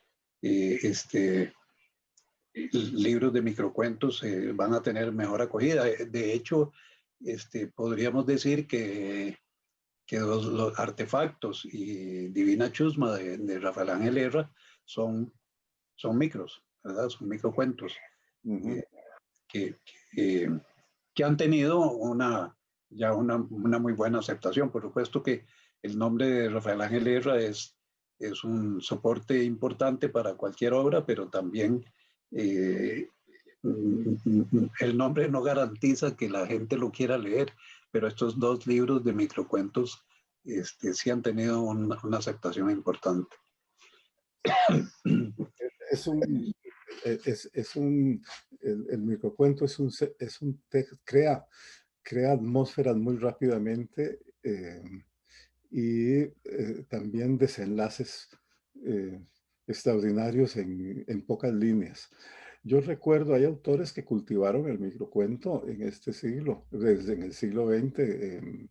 libros de microcuentos van a tener mejor acogida. De hecho, podríamos decir que los artefactos y Divina Chusma de Rafael Ángel Herra son micros, ¿verdad? Son microcuentos que han tenido ya una muy buena aceptación. Por supuesto que el nombre de Rafael Ángel Herra es un soporte importante para cualquier obra, pero también el nombre no garantiza que la gente lo quiera leer, pero estos 2 libros de microcuentos sí han tenido una aceptación importante. El microcuento crea atmósferas muy rápidamente y también desenlaces extraordinarios en pocas líneas. Yo recuerdo, hay autores que cultivaron el microcuento en este siglo, desde en el siglo XX.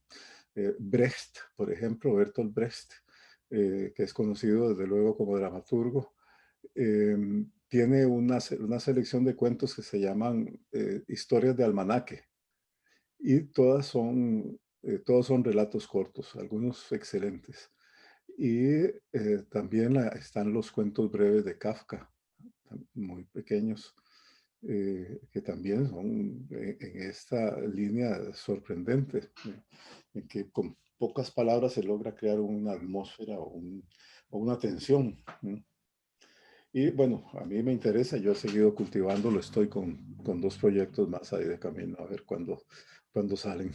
Brecht, por ejemplo, Bertolt Brecht, que es conocido desde luego como dramaturgo, tiene una selección de cuentos que se llaman historias de almanaque, y todos son relatos cortos, algunos excelentes. Y también están los cuentos breves de Kafka, muy pequeños, que también son en esta línea sorprendente, en que con pocas palabras se logra crear una atmósfera o una tensión. Y bueno, a mí me interesa, yo he seguido cultivándolo, estoy con 2 proyectos más ahí de camino, a ver cuándo salen.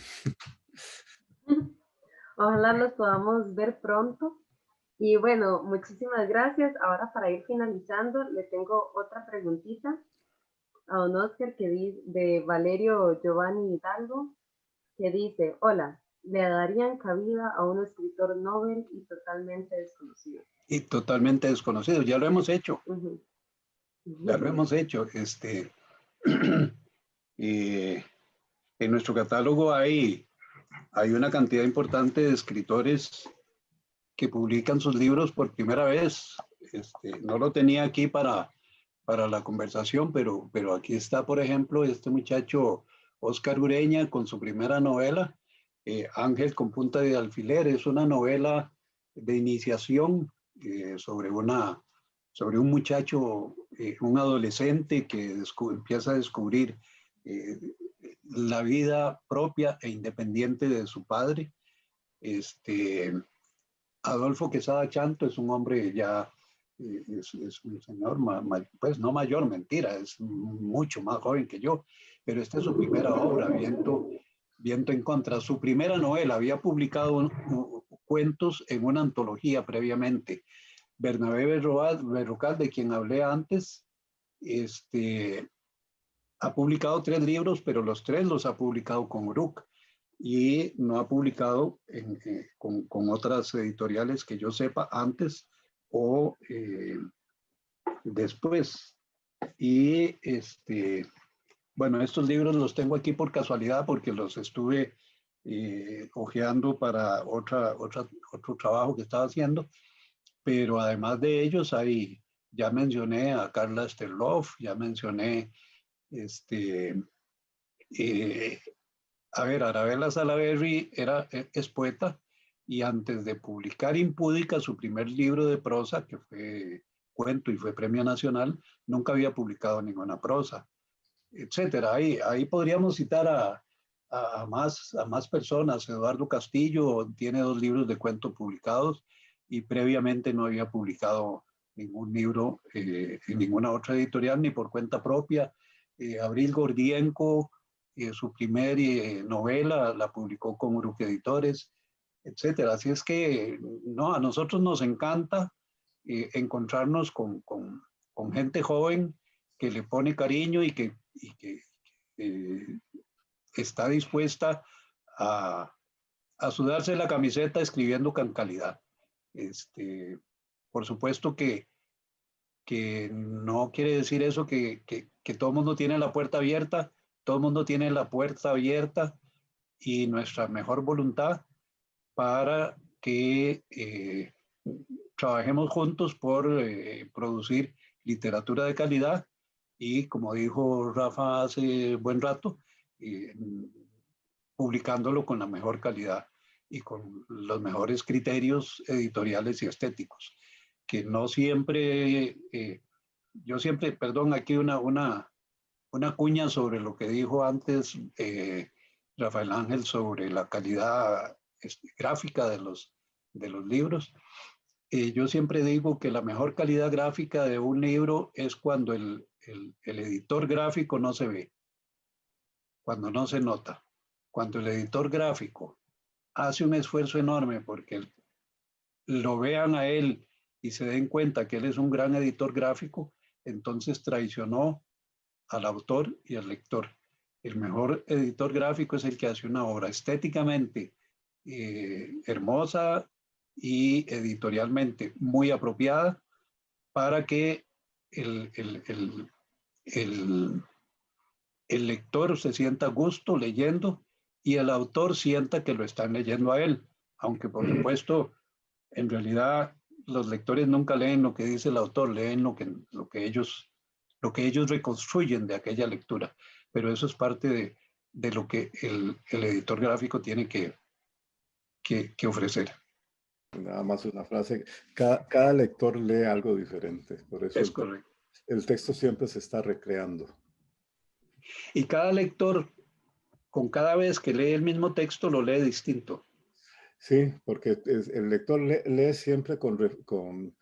Ojalá los podamos ver pronto. Y bueno, muchísimas gracias. Ahora para ir finalizando, le tengo otra preguntita a don Oscar de Valerio Giovanni Hidalgo, que dice, hola, ¿le darían cabida a un escritor Nobel y totalmente desconocido? Y totalmente desconocido, ya lo hemos hecho. Uh-huh. Ya lo hemos hecho. En nuestro catálogo hay una cantidad importante de escritores que publican sus libros por primera vez. No lo tenía aquí para la conversación, pero aquí está, por ejemplo, este muchacho Oscar Ureña con su primera novela, Ángel con punta de alfiler. Es una novela de iniciación sobre un muchacho, un adolescente que empieza a descubrir la vida propia e independiente de su padre. Adolfo Quesada Chanto es un hombre ya, es un señor, pues no mayor, mentira, es mucho más joven que yo, pero esta es su primera obra, Viento en Contra. Su primera novela, había publicado cuentos en una antología previamente. Bernabé Berrocal, de quien hablé antes, ha publicado 3 libros, pero los 3 los ha publicado con Uruk y no ha publicado con otras editoriales que yo sepa antes o después. Y bueno, estos libros los tengo aquí por casualidad porque los estuve hojeando para otro trabajo que estaba haciendo, pero además de ellos ya mencioné a Carla Sterloff, ya mencioné a ver, Arabella Salaberry es poeta, y antes de publicar Impúdica, su primer libro de prosa, que fue cuento y fue premio nacional, nunca había publicado ninguna prosa, etcétera. Ahí podríamos citar a más personas. Eduardo Castillo tiene 2 libros de cuento publicados y previamente no había publicado ningún libro en ninguna otra editorial ni por cuenta propia. Abril Gordienko, su primer novela la publicó con Uruk Editores, etcétera. Así es que no, a nosotros nos encanta encontrarnos con gente joven que le pone cariño y que está dispuesta a sudarse la camiseta escribiendo con calidad. Por supuesto que no quiere decir eso que todo el mundo tiene la puerta abierta. Todo el mundo tiene la puerta abierta y nuestra mejor voluntad para que trabajemos juntos por producir literatura de calidad y, como dijo Rafa hace buen rato, publicándolo con la mejor calidad y con los mejores criterios editoriales y estéticos, que no siempre, perdón, aquí una cuña sobre lo que dijo antes Rafael Ángel sobre la calidad gráfica de los libros. Yo siempre digo que la mejor calidad gráfica de un libro es cuando el editor gráfico no se ve, cuando no se nota, cuando el editor gráfico hace un esfuerzo enorme porque lo vean a él y se den cuenta que él es un gran editor gráfico, entonces traicionó al autor y al lector. El mejor editor gráfico es el que hace una obra estéticamente hermosa y editorialmente muy apropiada para que el lector se sienta a gusto leyendo y el autor sienta que lo están leyendo a él, aunque por supuesto en realidad los lectores nunca leen lo que dice el autor, leen lo que ellos lo que ellos reconstruyen de aquella lectura. Pero eso es parte de lo que el editor gráfico tiene que ofrecer. Nada más una frase. Cada lector lee algo diferente. Por eso Es correcto. el texto siempre se está recreando. Y cada lector, con cada vez que lee el mismo texto, lo lee distinto. Sí, porque el lector lee siempre con